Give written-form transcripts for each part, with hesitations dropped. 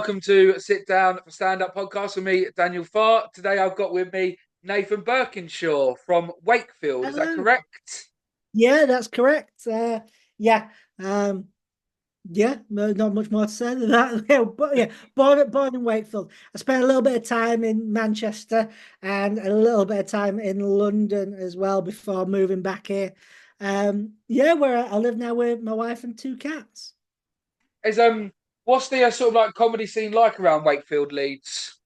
welcome to Sit Down for Stand Up podcast with me, Daniel Farr. Today I've got with me Nathan Birkinshaw from Wakefield. Is that Hello. correct? Yeah, that's correct. Yeah. Um, yeah, not much more to say than that. Yeah, but yeah, born in Wakefield. I spent a little bit of time in Manchester and a little bit of time in London as well before moving back here. Yeah, where I live now with my wife and two cats. Is what's the sort of like comedy scene like around Wakefield, Leeds?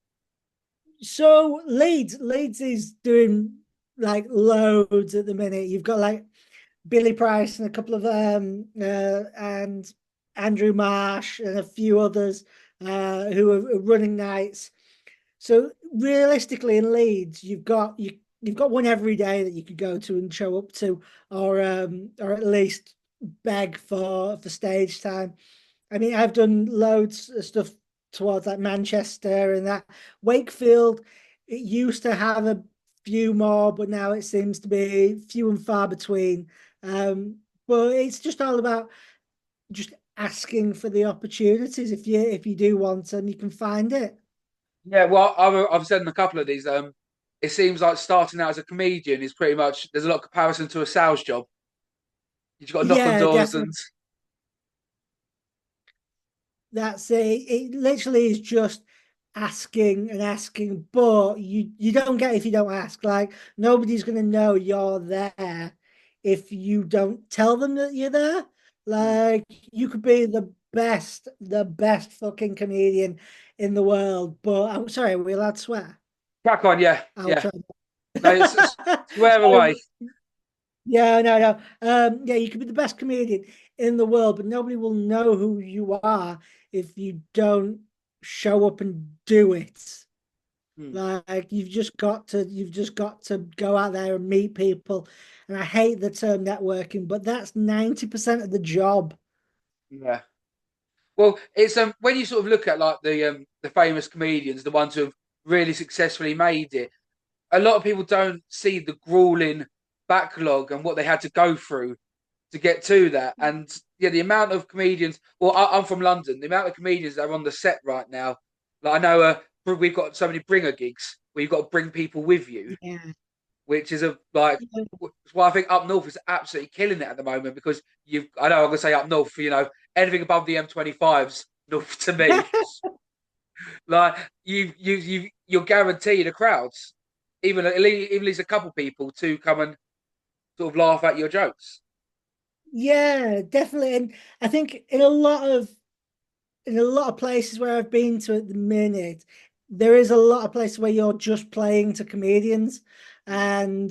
So Leeds is doing like loads at the minute. You've got like Billy Price and a couple of and Andrew Marsh and a few others who are running nights. So realistically, in Leeds, you've got one every day that you could go to and show up to, or at least beg for stage time. I mean, I've done loads of stuff towards like Manchester and that. Wakefield, it used to have a few more, but now it seems to be few and far between. But it's just all about just asking for the opportunities. If you do want them, you can find it. Yeah, well, I've said in a couple of these. It seems like starting out as a comedian is pretty much there's a lot of comparison to a sales job. You've got to knock on Yeah, doors and definitely. That's it. It literally is just asking and asking, but you don't get it if you don't ask. Like nobody's gonna know you're there if you don't tell them that you're there. Like you could be the best fucking comedian in the world, but I'm sorry, are we allowed to swear? crack on. Yeah, I'll yeah. try. No, swear away. So, yeah, no. Yeah, you could be the best comedian in the world, but nobody will know who you are if you don't show up and do it. Hmm. Like you've just got to go out there and meet people. And I hate the term networking, but that's 90% of the job. Yeah. Well, it's when you sort of look at like the famous comedians, the ones who have really successfully made it, a lot of people don't see the grueling backlog and what they had to go through to get to that. And yeah, the amount of comedians. Well, I'm from London. The amount of comedians that are on the set right now. Like I know we've got so many bringer gigs where you've got to bring people with you, Yeah. which is a like. Well, I think up north is absolutely killing it at the moment because you've. I know I'm gonna say up north. Anything above the M25's north to me. Like you're guaranteed a crowds, even at least a couple people to come and sort of laugh at your jokes. Yeah, definitely. And I think in a lot of places where I've been to at the minute, there is a lot of places where you're just playing to comedians. And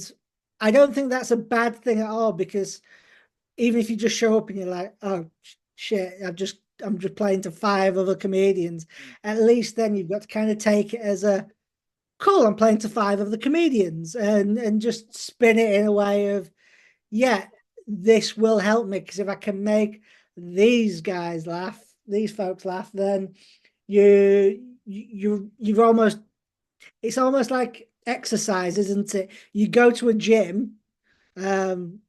I don't think that's a bad thing at all because even if you just show up and you're like, oh shit, I'm just playing to five other comedians, at least then you've got to kind of take it as a cool, I'm playing to five of the comedians and just spin it in a way of, yeah, this will help me because if I can make these guys laugh, these folks laugh, then you've almost it's almost like exercise, isn't it? You go to a gym um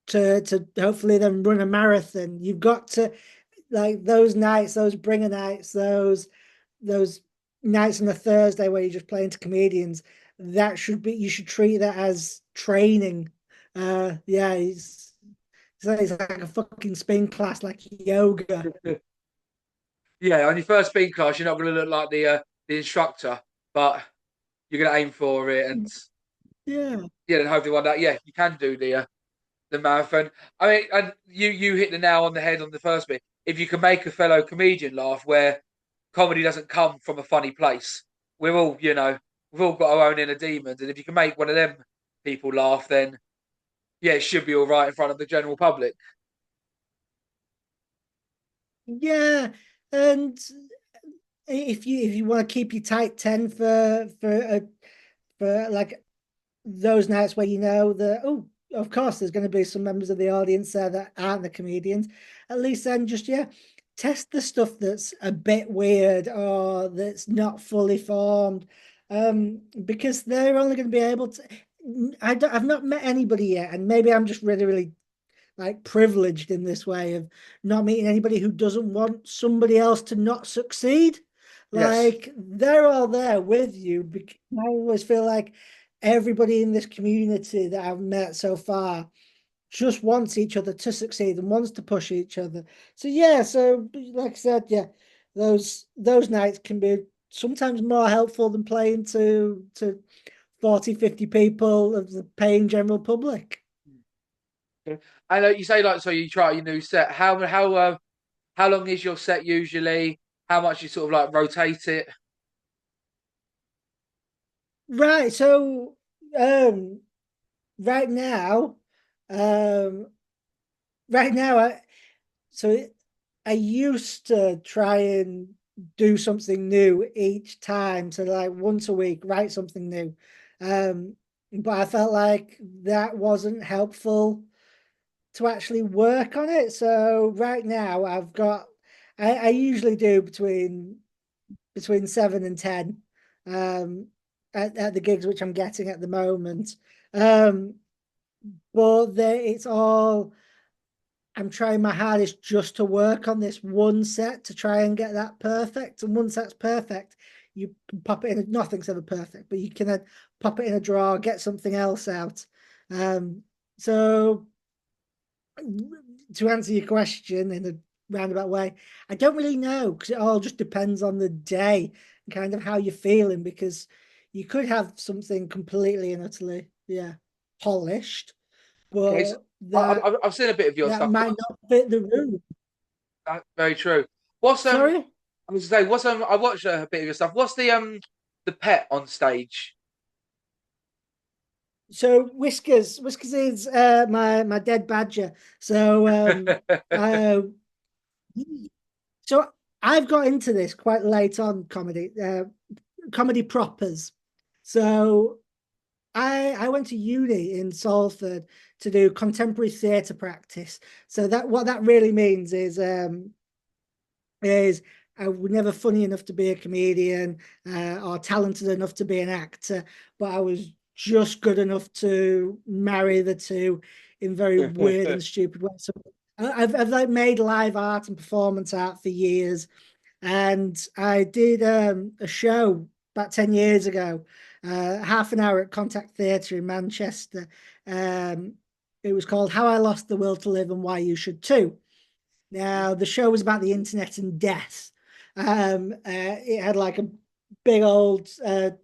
to hopefully then run a marathon. You've got to like those nights, those bringer nights, those nights on a Thursday where you're just playing to comedians. That should be you should treat that as training. Yeah, it's like a fucking spin class, like yoga. Yeah, on your first speed class, you're not going to look like the instructor, but you're going to aim for it, and Yeah. yeah, and hopefully one day, yeah, you can do the marathon. I mean, and you hit the nail on the head on the first bit. If you can make a fellow comedian laugh, where comedy doesn't come from a funny place, we're all we've all got our own inner demons, and if you can make one of them people laugh, then yeah, it should be all right in front of the general public. Yeah. And if you want to keep your tight 10 for like those nights where you know that, oh, of course there's going to be some members of the audience there that aren't the comedians, at least then just yeah, test the stuff that's a bit weird or that's not fully formed. Because they're only going to be able to I've not met anybody yet, and maybe I'm just really, really like privileged in this way of not meeting anybody who doesn't want somebody else to not succeed. Yes. Like they're all there with you because I always feel like everybody in this community that I've met so far just wants each other to succeed and wants to push each other. So yeah, so like I said, yeah, those nights can be sometimes more helpful than playing to 40, 50 people of the paying general public. Okay. And you say like so you try your new set. How long is your set usually? How much you sort of like rotate it? Right, so right now, um right now so I used to try and do something new each time. So like once a week, write something new. But I felt like that wasn't helpful to actually work on it. So right now I usually do between 7 and 10 um at the gigs which I'm getting at the moment. Um, but it's all I'm trying my hardest just to work on this one set to try and get that perfect. And once that's perfect, you can pop it in. Nothing's ever perfect, but you can then pop it in a drawer, get something else out. So to answer your question in a roundabout way, I don't really know because it all just depends on the day and kind of how you're feeling. Because you could have something completely and utterly, yeah, polished, Okay, so but that I've seen a bit of your that stuff. might not fit the room. Very true. What's Sorry? I was gonna say what's I watched a bit of your stuff. What's the pet on stage? So Whiskers is my dead badger. So uh so I've got into this quite late on comedy propers. So I went to uni in Salford to do contemporary theatre practice. So that what that really means is I was never funny enough to be a comedian or talented enough to be an actor, but I was just good enough to marry the two in very weird and stupid ways. So I've like made live art and performance art for years, and I did a show about 10 years ago, half an hour at Contact Theatre in Manchester. Um, it was called How I Lost the Will to Live and Why You Should Too. Now, the show was about the internet and death. It had like a big old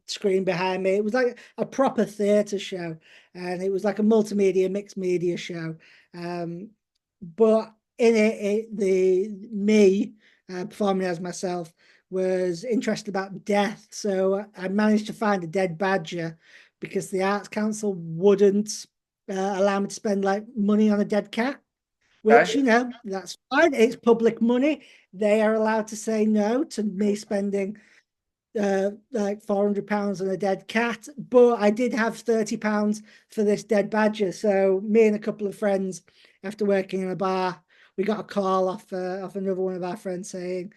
screen behind me. It was like a proper theatre show, and it was like a multimedia, mixed media show. But in the me performing as myself was interested about death. So I managed to find a dead badger because the Arts Council wouldn't allow me to spend like money on a dead cat, which, Okay. that's fine. It's public money. They are allowed to say no to me spending like £400 on a dead cat. But I did have £30 for this dead badger. So me and a couple of friends, after working in a bar, we got a call off another one of our friends saying,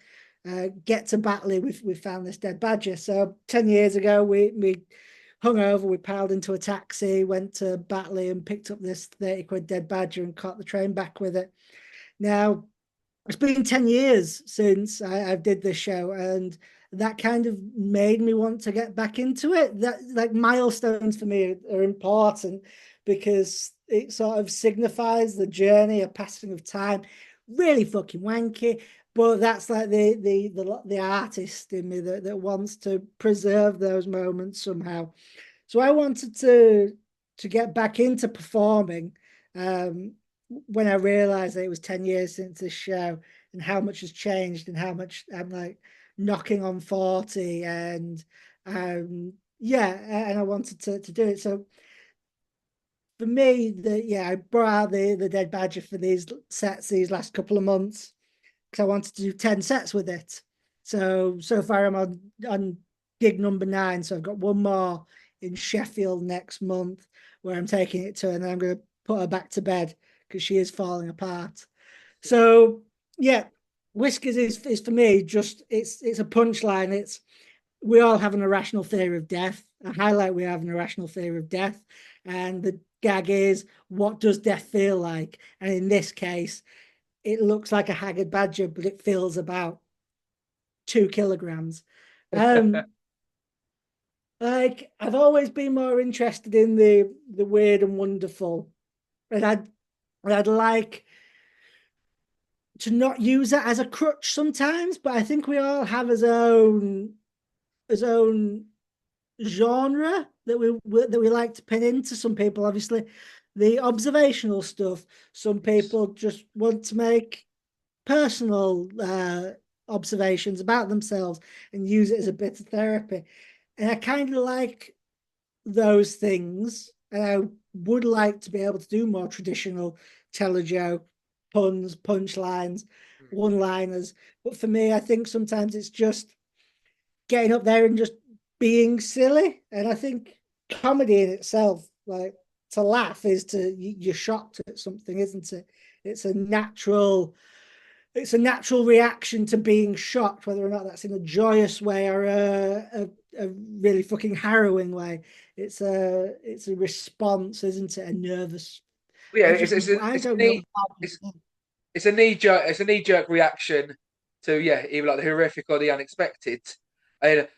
get to Batley, we've found this dead badger. So 10 years ago, we hung over, we piled into a taxi, went to Batley and picked up this 30 quid dead badger and caught the train back with it. Now, it's been 10 years since I did this show, and that kind of made me want to get back into it. That like milestones for me are important because it sort of signifies the journey, a passing of time. Really fucking wanky, but that's like the artist in me that wants to preserve those moments somehow. So I wanted to get back into performing when I realized that it was 10 years since this show and how much has changed and how much I'm like knocking on 40 and yeah, and I wanted to do it. So for me, I brought out the Dead Badger for these sets these last couple of months because I wanted to do 10 sets with it. So far I'm on gig number 9. So I've got one more in Sheffield next month where I'm taking it to, and then I'm going to put her back to bed because she is falling apart. So yeah, Whiskers is for me just it's a punchline. It's we all have an irrational fear of death. I highlight we have an irrational fear of death, and the gag is what does death feel like? And in this case, it looks like a haggard badger, but it feels about 2 kilograms. Um, like I've always been more interested in the weird and wonderful, and I'd like to not use it as a crutch sometimes, but I think we all have his own genre that we like to pin into. Some people obviously the observational stuff. Some people just want to make personal observations about themselves and use it as a bit of therapy. And I kind of like those things. And I would like to be able to do more traditional telejoke, puns, punchlines, one liners. But for me, I think sometimes it's just getting up there and just being silly. And I think comedy in itself, like to laugh, is you're shocked at something, isn't it? It's a natural it's a natural reaction to being shocked, whether or not that's in a joyous way or a really fucking harrowing way. It's a response, isn't it? A nervous. Yeah, I just I it's a don't know. knee it's a knee jerk reaction to either like the horrific or the unexpected. And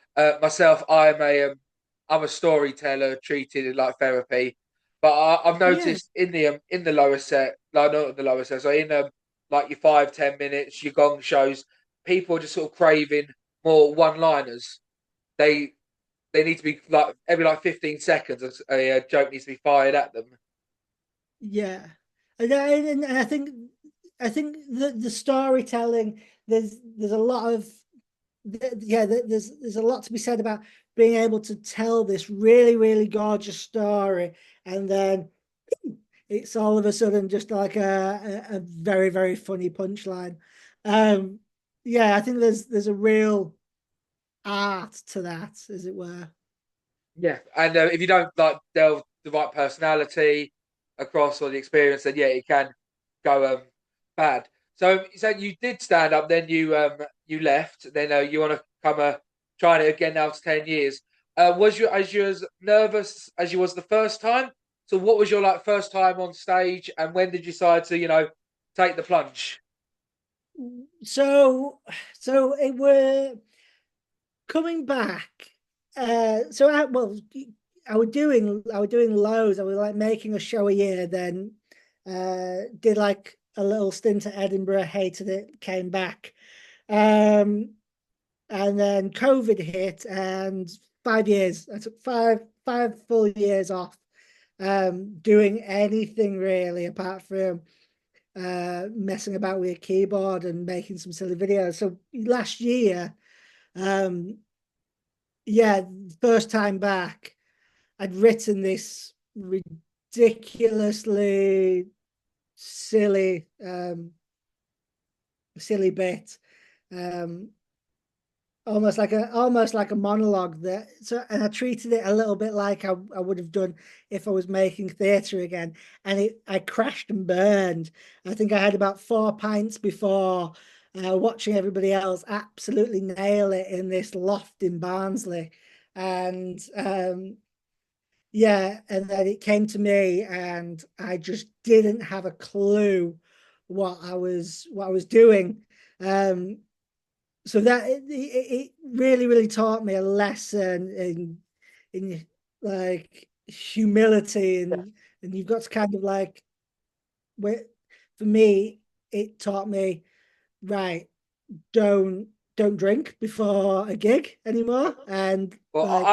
myself, I'm a storyteller treated like therapy, but I've Yeah, noticed in the lower set, like not the lower set, so in like your 5-10 minutes, your gong shows, people are just sort of craving more one liners. They they need to be like every like 15 seconds, a joke needs to be fired at them. yeah, and I think the storytelling there's a lot of yeah, there's a lot to be said about being able to tell this really gorgeous story, and then it's all of a sudden just like a very funny punchline. Um, yeah, I think there's a real art to that, as it were. Yeah, and if you don't like delve the right personality across or the experience, then it can go bad. So you did stand up, then you left, then you want to come trying it again now after 10 years. Was you as nervous as you was the first time? So what was your like first time on stage, and when did you decide to take the plunge? So so it were coming back. So I was doing loads. I was like making a show a year, then did like a little stint at Edinburgh, hated it, came back. Um, and then COVID hit, and 5 years. I took five full years off, doing anything really apart from messing about with a keyboard and making some silly videos. So last year, um, yeah, first time back, I'd written this ridiculously silly, silly bit. Um, almost like a monologue that and I treated it a little bit like I would have done if I was making theatre again, and I crashed and burned. I think I had about 4 pints before watching everybody else absolutely nail it in this loft in Barnsley, and yeah, and then it came to me and I just didn't have a clue what I was doing. um so that it really taught me a lesson in like humility, and you've got to kind of like where for me it taught me, right, don't don't drink before a gig anymore, and Well, like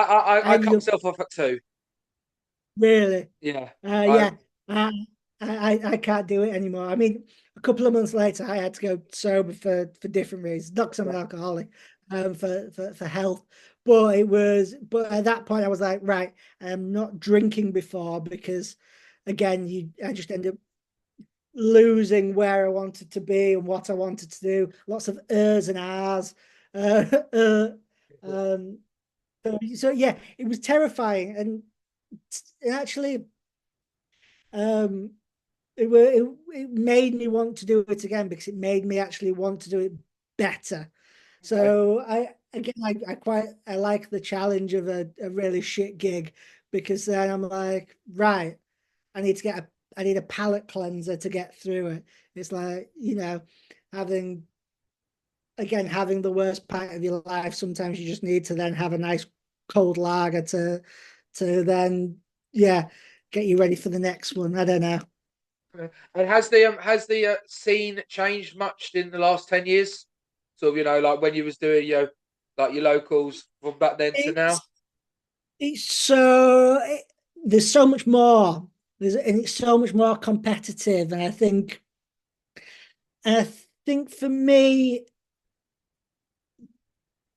I I ended cut up myself off at two. really Yeah, I yeah, I, I can't do it anymore. I mean, a couple of months later, I had to go sober for different reasons, not because I'm yeah. an alcoholic, for health. But at that point, I was like, right, I'm not drinking before because, again, I just ended up losing where I wanted to be and what I wanted to do. Lots of ers and ahs. Uh, uh, um, so yeah, it was terrifying, and actually, um, it made me want to do it again because it made me actually want to do it better. Okay. So I like the challenge of a really shit gig, because then I'm like, right, I need a palate cleanser to get through it. It's like, having again, having the worst pint of your life, sometimes you just need to then have a nice cold lager to then, yeah, get you ready for the next one. I don't know. And has the scene changed much in the last 10 years? Sort of, like when you was doing like your locals from back then to now. It's it's so there's so much more. And it's so much more competitive. And I think for me,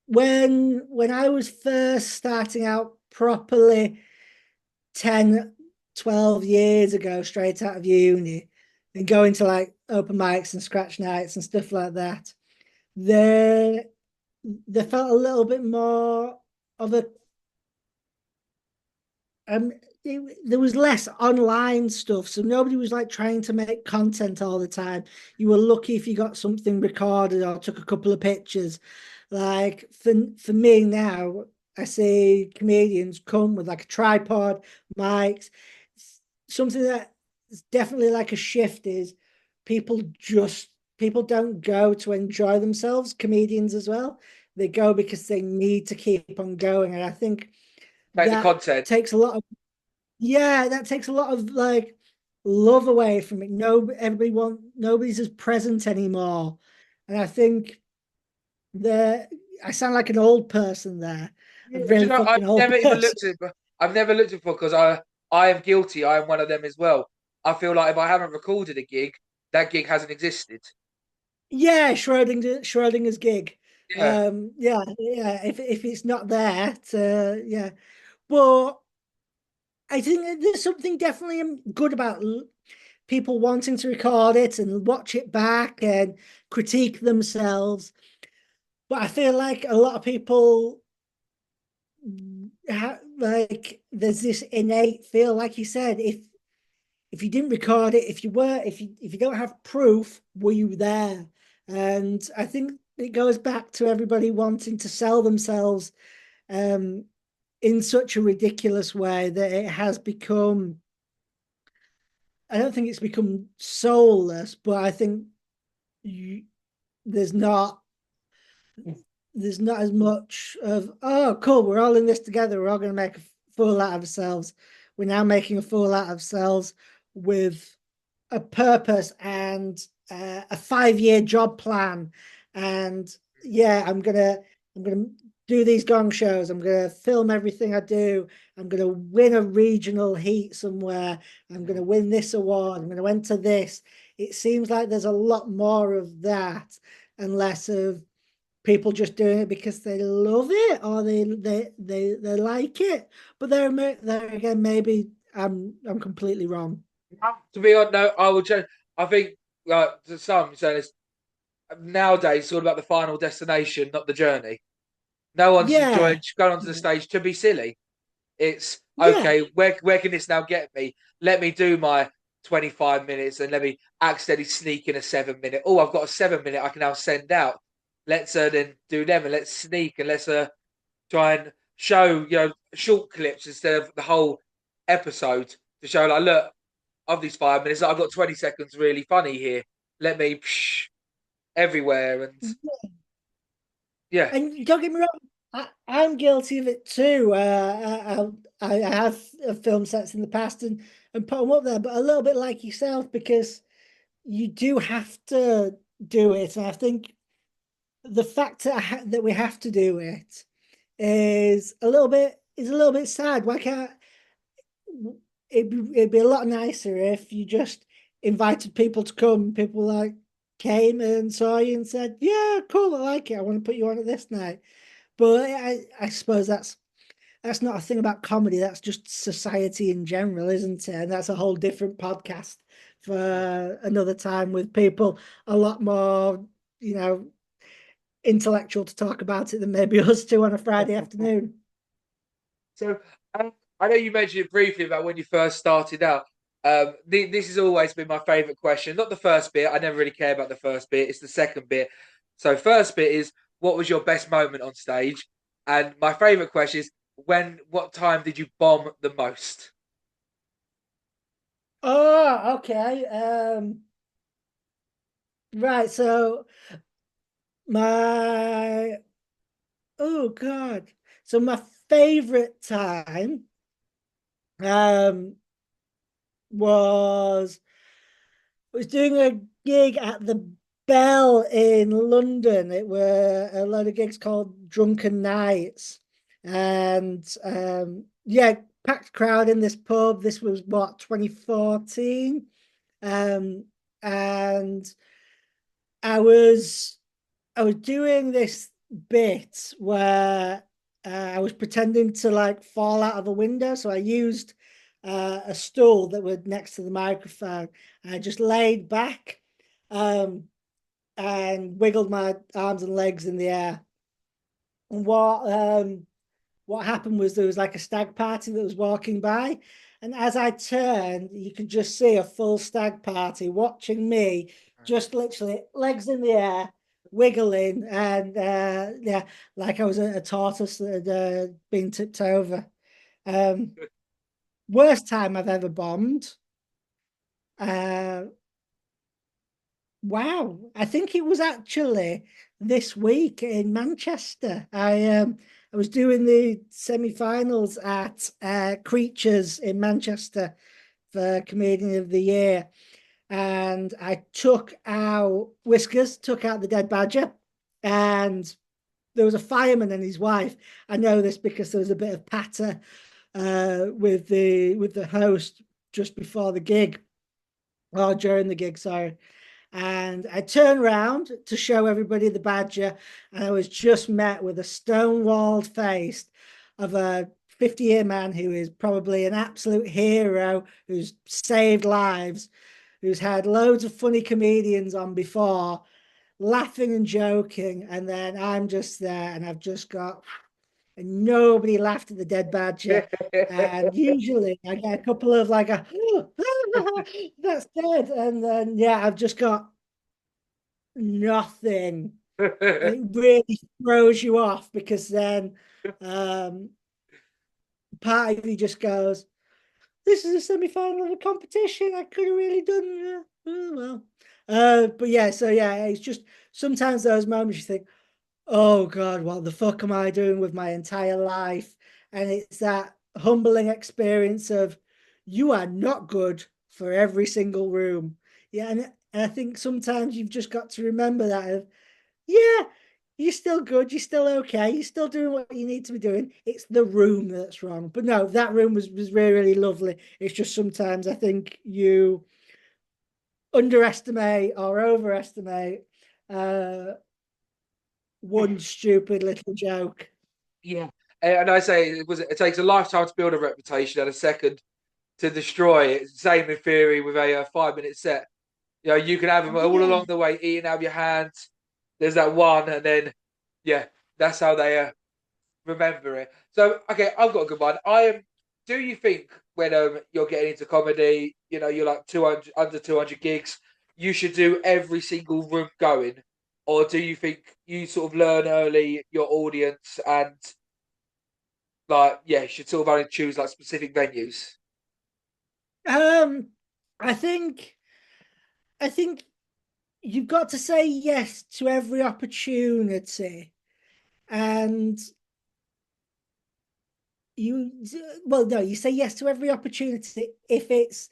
when I was first starting out properly 10, 12 years ago, straight out of uni, and going to like open mics and scratch nights and stuff like that, there there felt a little bit more of a um there was less online stuff, so nobody was like trying to make content all the time. You were lucky if you got something recorded or took a couple of pictures. Like for me now, I see comedians come with like a tripod, mics. Something that is definitely like a shift is people just people don't go to enjoy themselves, comedians as well. They go because they need to keep on going. And I think Like the that content. takes a lot of yeah, that takes a lot of like love away from it. Nobody's as present anymore. And I think that I sound like an old person there. A Yeah, do you really know, I've fucking old never even person. looked at it, but I've never looked at it before because I am guilty. I am one of them as well. I feel like if I haven't recorded a gig, that gig hasn't existed. Yeah, Schrodinger's gig. Yeah. Yeah. If it's not there, yeah. But I think there's something definitely good about people wanting to record it and watch it back and critique themselves. But I feel like a lot of people like there's this innate feel, like you said, if you didn't record it, if you don't have proof, were you there? And I think it goes back to everybody wanting to sell themselves in such a ridiculous way that it has become. I don't think it's become soulless, but I think you, there's not there's not as much of, oh, cool, we're all in this together, we're all going to make a fool out of ourselves. We're now making a fool out of ourselves with a purpose and a 5 year job plan. And yeah, I'm gonna do these gong shows. I'm gonna film everything I do. I'm gonna win a regional heat somewhere. I'm gonna win this award. I'm gonna enter this. It seems like there's a lot more of that and less of people just doing it because they love it or they like it. But there again, maybe I'm completely wrong. To be honest, no, I would change. I think to some, so it's, nowadays it's all about the final destination, not the journey. No one's enjoying Yeah, going onto the stage to be silly. It's yeah, okay. Where can this now get me? Let me do my 25 minutes and let me accidentally sneak in a 7 minute. Oh, I've got a 7 minute I can now send out. Let's then do them and let's sneak and let's try and show short clips instead of the whole episode to show like, look, of these 5 minutes I've got 20 seconds really funny here. Let me everywhere and yeah. and don't get me wrong, I'm guilty of it too. I have film sets in the past and put them up there, but a little bit like yourself because you do have to do it, and I think the fact that we have to do it is a little bit sad. Why can't it'd be a lot nicer if you just invited people to come. People like came and saw you and said, "Yeah, cool, I like it. I want to put you on at this night." But I suppose that's not a thing about comedy. That's just society in general, isn't it? And that's a whole different podcast for another time with people a lot more, you know, intellectual to talk about it than maybe us two on a Friday afternoon. So I know you mentioned it briefly about when you first started out. This has always been my favourite question. Not the first bit. I never really care about the first bit. It's the second bit. So first bit is what was your best moment on stage? And my favourite question is what time did you bomb the most? Oh, okay. Right. So My oh God. So my favorite time um was was doing a gig at the Bell in London. It were a load of gigs called Drunken Nights. And yeah, packed crowd in this pub. This was what, 2014. Um and I was I was doing this bit where I was pretending to like fall out of a window. So I used a stool that was next to the microphone. I just laid back um, and wiggled my arms and legs in the air. And what happened was there was like a stag party that was walking by. And as I turned, you could just see a full stag party watching me, just literally legs in the air, wiggling, and yeah, like I was a tortoise that had been tipped over. Um, Worst time I've ever bombed. Uh, wow, I think it was actually this week in Manchester. I was doing the semi-finals at Creatures in Manchester for Comedian of the Year, and I took out Whiskers, took out the dead badger, and there was a fireman and his wife. I know this because there was a bit of patter with the host just before the gig or during the gig, sorry. And I turned around to show everybody the badger, and I was just met with a stone-walled face of a 50-year man who is probably an absolute hero, who's saved lives, who's had loads of funny comedians on before, laughing and joking, and then I'm just there, and I've just got, and nobody laughed at the dead badger. And usually I get a couple of like a that's dead, and then yeah, I've just got nothing. It really throws you off because then um, part of you just goes, "This is a semi-final of a competition. I could have really done oh, well." But yeah, so yeah, it's just sometimes those moments you think, "Oh God, what the fuck am I doing with my entire life?" And it's that humbling experience of you are not good for every single room. Yeah, and I think sometimes you've just got to remember that of, yeah, you're still good, you're still okay, you're still doing what you need to be doing. It's the room that's wrong. But no, that room was really, really lovely. It's just sometimes I think you underestimate or overestimate uh one stupid little joke. Yeah, and I say it takes a lifetime to build a reputation and a second to destroy it. Same in theory with a 5 minute set. You know, you can have them all Yeah. along the way, eating out of your hands. There's that one, and then yeah, that's how they remember it. So okay, I've got a good one. I am. Do you think when you're getting into comedy, you know, you're like 200 under 200 gigs, you should do every single room going, or do you think you sort of learn early your audience and like yeah, you should sort of only choose like specific venues? Um, I think I think you've got to say yes to every opportunity, and you well, no, you say yes to every opportunity if it's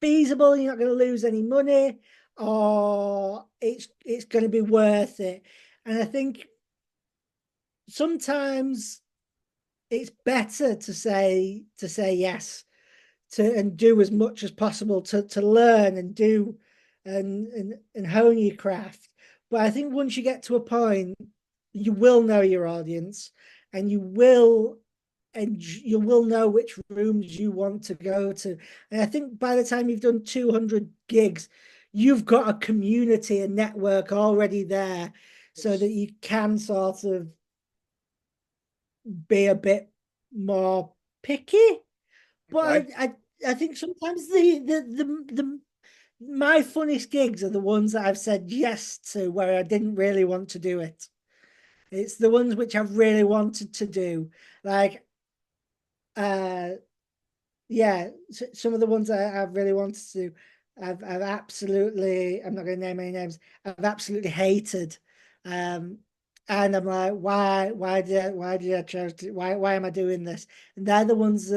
feasible, you're not going to lose any money, or it's going to be worth it. And I think sometimes it's better to say yes to and do as much as possible to learn and do and hone your craft. But I think once you get to a point, you will know your audience, and you will know which rooms you want to go to. And I think by the time you've done 200 gigs, you've got a community and network already there, so that you can sort of be a bit more picky. Okay. But I think sometimes the my funniest gigs are the ones that I've said yes to where I didn't really want to do it. It's the ones which I've really wanted to do. Like uh yeah, some of the ones I've really wanted to do, I've absolutely, I'm not going to name any names, I've absolutely hated. Um, and I'm like, why did I chose to, why am I doing this? And they're the ones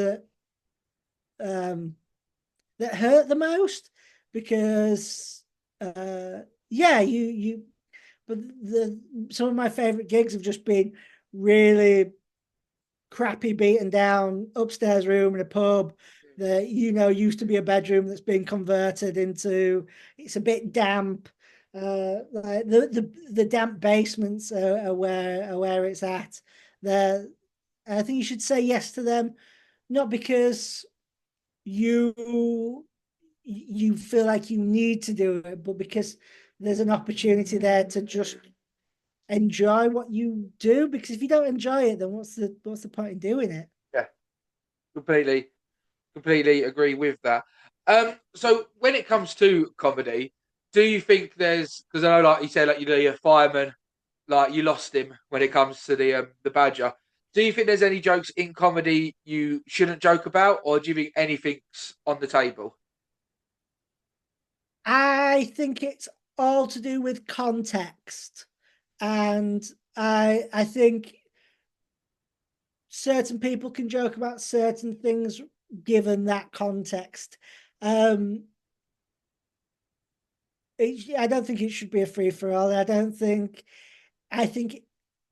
um, that hurt the most because, yeah, but some of my favorite gigs have just been really crappy, beaten down upstairs room in a pub that used to be a bedroom that's been converted into, it's a bit damp. Like the damp basements are where it's at. There, I think you should say yes to them, not because you you feel like you need to do it, but because there's an opportunity there to just enjoy what you do. Because if you don't enjoy it, then what's the point in doing it? Yeah, completely, completely agree with that. So when it comes to comedy, do you think there's, because I know, like you said, like you're a fireman, like you lost him when it comes to the Badger. Do you think there's any jokes in comedy you shouldn't joke about, or do you think anything's on the table? I think it's all to do with context, and I think certain people can joke about certain things given that context. Um, I don't think it should be a free for all. I think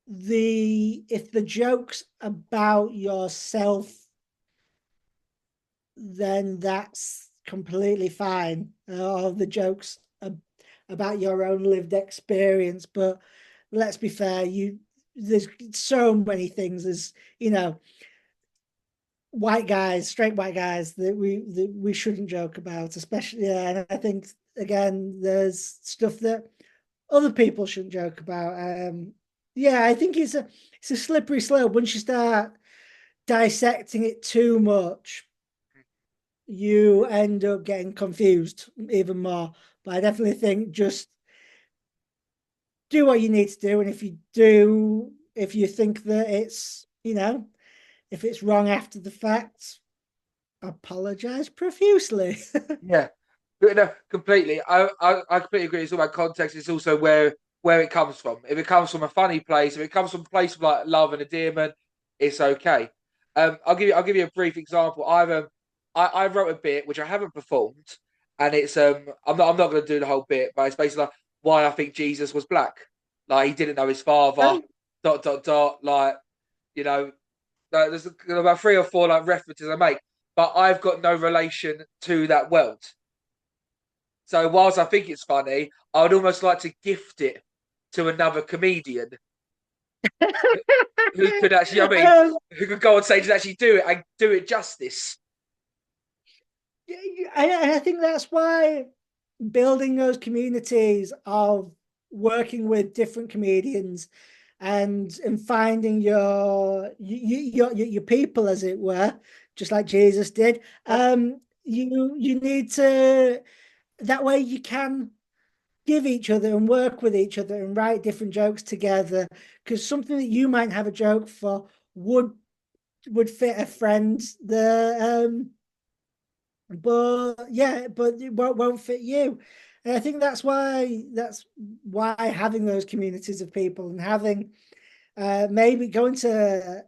if the joke's about yourself, then that's completely fine. Or the jokes about your own lived experience. But let's be fair, there's so many things. There's straight white guys that we shouldn't joke about, especially. Yeah, and I think again, there's stuff that other people shouldn't joke about. Yeah, I think it's a slippery slope. Once you start dissecting it too much, you end up getting confused even more. But I definitely think just do what you need to do, and if you think that if it's wrong after the fact, apologize profusely. Yeah, but no, completely. I completely agree. It's all about context. It's also where it comes from. If it comes from a funny place, if it comes from a place of like love and endearment, it's okay. I'll give you a brief example. I wrote a bit which I haven't performed, and it's I'm not going to do the whole bit, but it's basically like why I think Jesus was black. Like he didn't know his father. Oh, Dot dot dot. Like you know, there's about three or four like references I make, but I've got no relation to that world. So whilst I think it's funny, I would almost like to gift it to another comedian who could actually, I mean, um, who could go on stage and actually do it and do it justice. I think that's why building those communities of working with different comedians and finding your people, as it were, just like Jesus did. You need to, that way you can give each other and work with each other and write different jokes together, because something that you might have a joke for would fit a friend but it won't fit you. And I think that's why having those communities of people and having maybe going to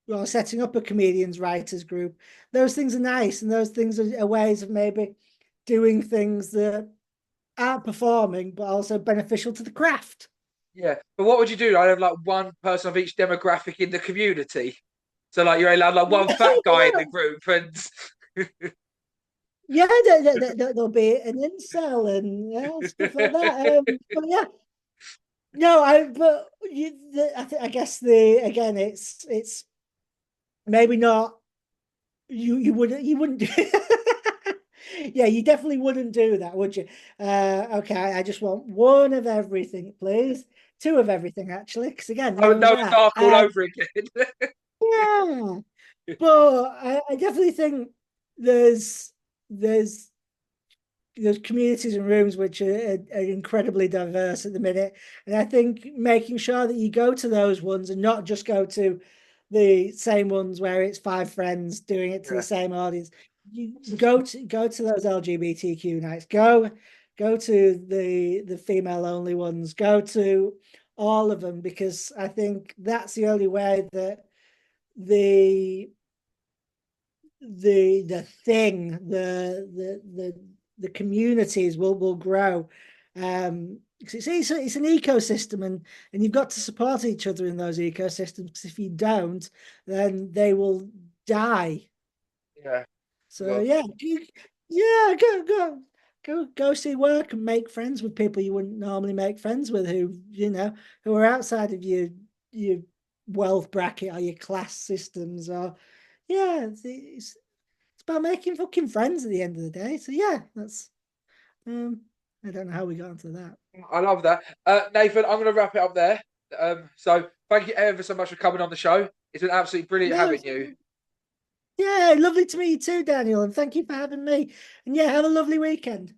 or setting up a comedians writers group, those things are nice, and those things are ways of maybe doing things that aren't performing but also beneficial to the craft. Yeah, but what would you do? I have like one person of each demographic in the community. So like you're allowed like one fat guy in the group, and Yeah, there'll be an incel and stuff like that. But yeah, no, I guess the again, it's maybe not. You wouldn't do. Yeah, you definitely wouldn't do that, would you? Okay, I just want one of everything, please. Two of everything, actually, because again, oh, none of no, that. dark all over again. Yeah, but I definitely think there's there's there's communities and rooms which are incredibly diverse at the minute, and I think making sure that you go to those ones and not just go to the same ones where it's five friends doing it to the Yeah, same audience. You go to those LGBTQ nights. Go go to the female only ones, go to all of them, because I think that's the only way that the the communities will grow. It's an ecosystem, and you've got to support each other in those ecosystems, because if you don't, then they will die. Yeah. So Well, yeah, yeah, go see work and make friends with people you wouldn't normally make friends with, who are outside of your wealth bracket or your class systems, or yeah, it's about making fucking friends at the end of the day. So yeah, that's um I don't know how we got into that. I love that. Nathan, I'm going to wrap it up there. So thank you ever so much for coming on the show. It's been absolutely brilliant No, having you. yeah, lovely to meet you too, Daniel, and thank you for having me. And yeah, have a lovely weekend.